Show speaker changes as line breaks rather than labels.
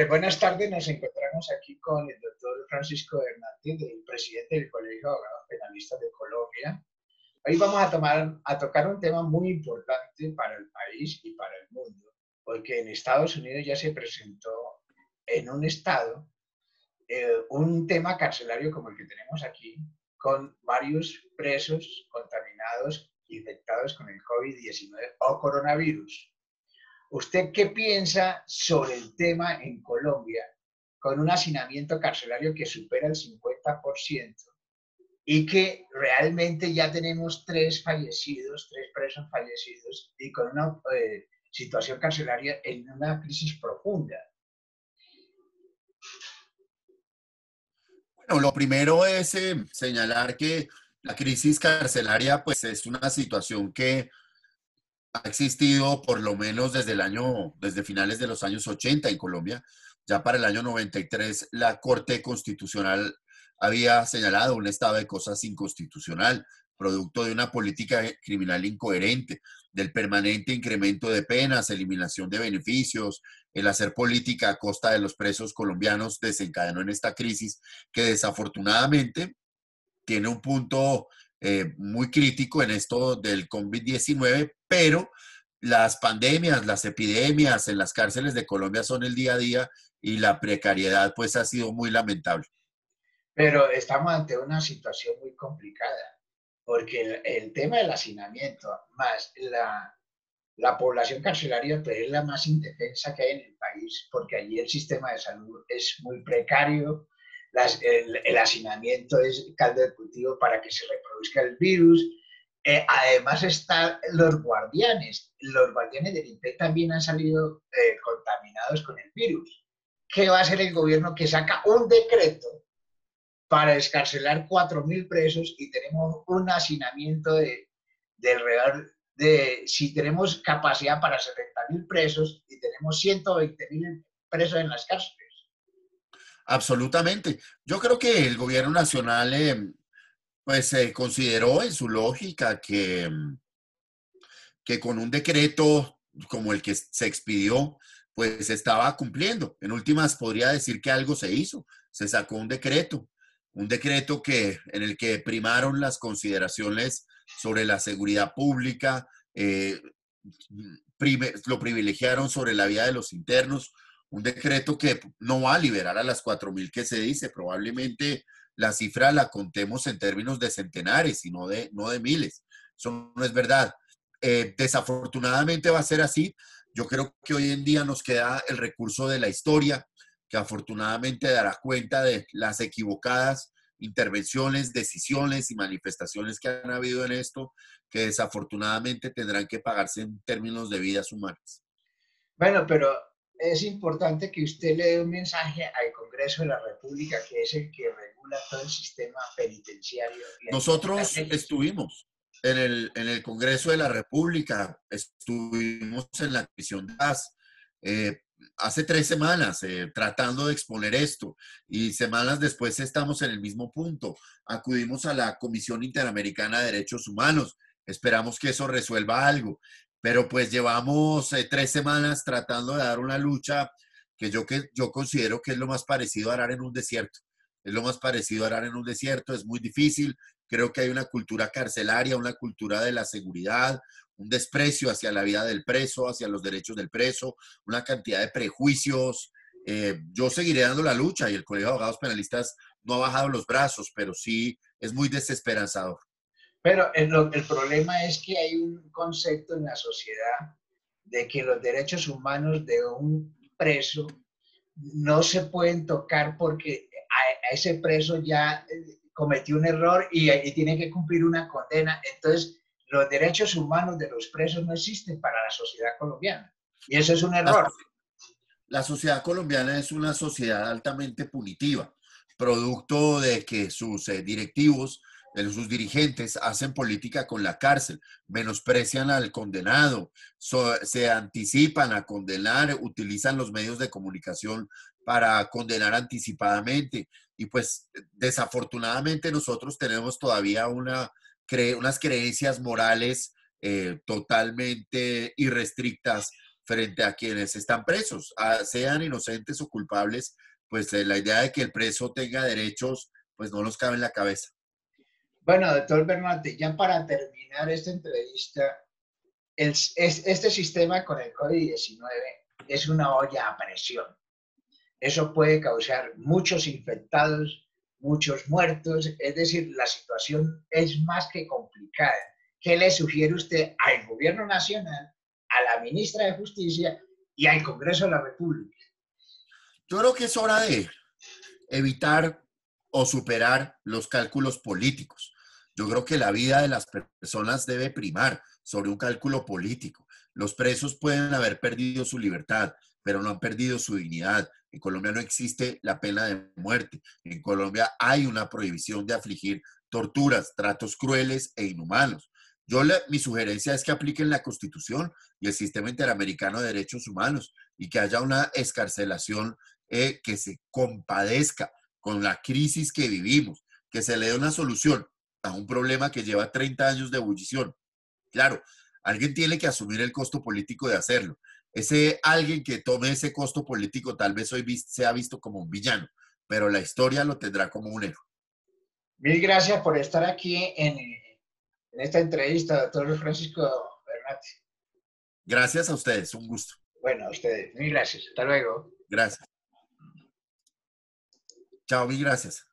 Buenas tardes. Nos encontramos aquí con el doctor Francisco Hernández, el presidente del Colegio de Abogados Penalistas de Colombia. Hoy vamos a tocar un tema muy importante para el país y para el mundo, porque en Estados Unidos ya se presentó en un estado un tema carcelario como el que tenemos aquí, con varios presos contaminados, infectados con el COVID-19 o coronavirus. ¿Usted qué piensa sobre el tema en Colombia con un hacinamiento carcelario que supera el 50% y que realmente ya tenemos tres presos fallecidos y con una situación carcelaria en una crisis profunda?
Bueno, lo primero es señalar que la crisis carcelaria pues es una situación que ha existido por lo menos desde finales de los años 80 en Colombia. Ya para el año 93 la Corte Constitucional había señalado un estado de cosas inconstitucional, producto de una política criminal incoherente, del permanente incremento de penas, eliminación de beneficios, el hacer política a costa de los presos colombianos desencadenó en esta crisis que desafortunadamente tiene un punto muy crítico en esto del COVID-19, pero las pandemias, las epidemias en las cárceles de Colombia son el día a día y la precariedad pues ha sido muy lamentable.
Pero estamos ante una situación muy complicada, porque el tema del hacinamiento más la población carcelaria pues, es la más indefensa que hay en el país, porque allí el sistema de salud es muy precario, el hacinamiento es caldo de cultivo para que se reproduzca el virus. Además están los guardianes del INPE también han salido contaminados con el virus. ¿Qué va a hacer el gobierno que saca un decreto para descarcelar 4.000 presos y tenemos un hacinamiento de alrededor si tenemos capacidad para 70.000 presos y tenemos 120.000 presos en las cárceles?
Absolutamente. Yo creo que el gobierno nacional pues consideró en su lógica que con un decreto como el que se expidió, pues estaba cumpliendo. En últimas, podría decir que algo se hizo. Se sacó un decreto en el que primaron las consideraciones sobre la seguridad pública, lo privilegiaron sobre la vida de los internos, un decreto que no va a liberar a las 4.000 que se dice, probablemente la cifra la contemos en términos de centenares y no de miles. Eso no es verdad. Desafortunadamente va a ser así. Yo creo que hoy en día nos queda el recurso de la historia, que afortunadamente dará cuenta de las equivocadas intervenciones, decisiones y manifestaciones que han habido en esto, que desafortunadamente tendrán que pagarse en términos de vidas humanas.
Bueno, pero es importante que usted le dé un mensaje al Congreso de la República, que es el que regula todo el sistema penitenciario y el de las
Nosotros
cárceles.
estuvimos en el Congreso de la República, estuvimos en la Comisión de Paz hace 3 semanas tratando de exponer esto y semanas después estamos en el mismo punto. Acudimos a la Comisión Interamericana de Derechos Humanos, esperamos que eso resuelva algo, pero pues llevamos 3 semanas tratando de dar una lucha que yo considero que es lo más parecido a arar en un desierto. Es lo más parecido a arar en un desierto, es muy difícil. Creo que hay una cultura carcelaria, una cultura de la seguridad, un desprecio hacia la vida del preso, hacia los derechos del preso, una cantidad de prejuicios. Yo seguiré dando la lucha y el Colegio de Abogados Penalistas no ha bajado los brazos, pero sí es muy desesperanzador.
Pero el problema es que hay un concepto en la sociedad de que los derechos humanos de un preso no se pueden tocar porque a ese preso ya cometió un error y tiene que cumplir una condena. Entonces, los derechos humanos de los presos no existen para la sociedad colombiana. Y eso es un
La,
error.
la sociedad colombiana es una sociedad altamente punitiva, producto de que sus directivos, de sus dirigentes, hacen política con la cárcel, menosprecian al condenado, se anticipan a condenar, utilizan los medios de comunicación para condenar anticipadamente. Y pues desafortunadamente nosotros tenemos todavía unas creencias morales totalmente irrestrictas frente a quienes están presos, sean inocentes o culpables, pues la idea de que el preso tenga derechos, pues no nos cabe en la cabeza.
Bueno, doctor Bernate, ya para terminar esta entrevista, este sistema con el COVID-19 es una olla a presión. Eso puede causar muchos infectados, muchos muertos, es decir, la situación es más que complicada. ¿Qué le sugiere usted al gobierno nacional, a la ministra de Justicia y al Congreso de la República?
Yo creo que es hora de evitar o superar los cálculos políticos. Yo creo que la vida de las personas debe primar sobre un cálculo político. Los presos pueden haber perdido su libertad, pero no han perdido su dignidad. En Colombia no existe la pena de muerte. En Colombia hay una prohibición de afligir torturas, tratos crueles e inhumanos. Mi sugerencia es que apliquen la Constitución y el Sistema Interamericano de Derechos Humanos y que haya una excarcelación que se compadezca con la crisis que vivimos, que se le dé una solución a un problema que lleva 30 años de ebullición. Claro, alguien tiene que asumir el costo político de hacerlo. Ese alguien que tome ese costo político tal vez hoy sea visto como un villano, pero la historia lo tendrá como un héroe.
Mil gracias por estar aquí en esta entrevista, doctor Francisco Bernate.
Gracias a ustedes, un gusto.
Bueno, a ustedes, mil gracias. Hasta luego.
Gracias. Chao, mil gracias.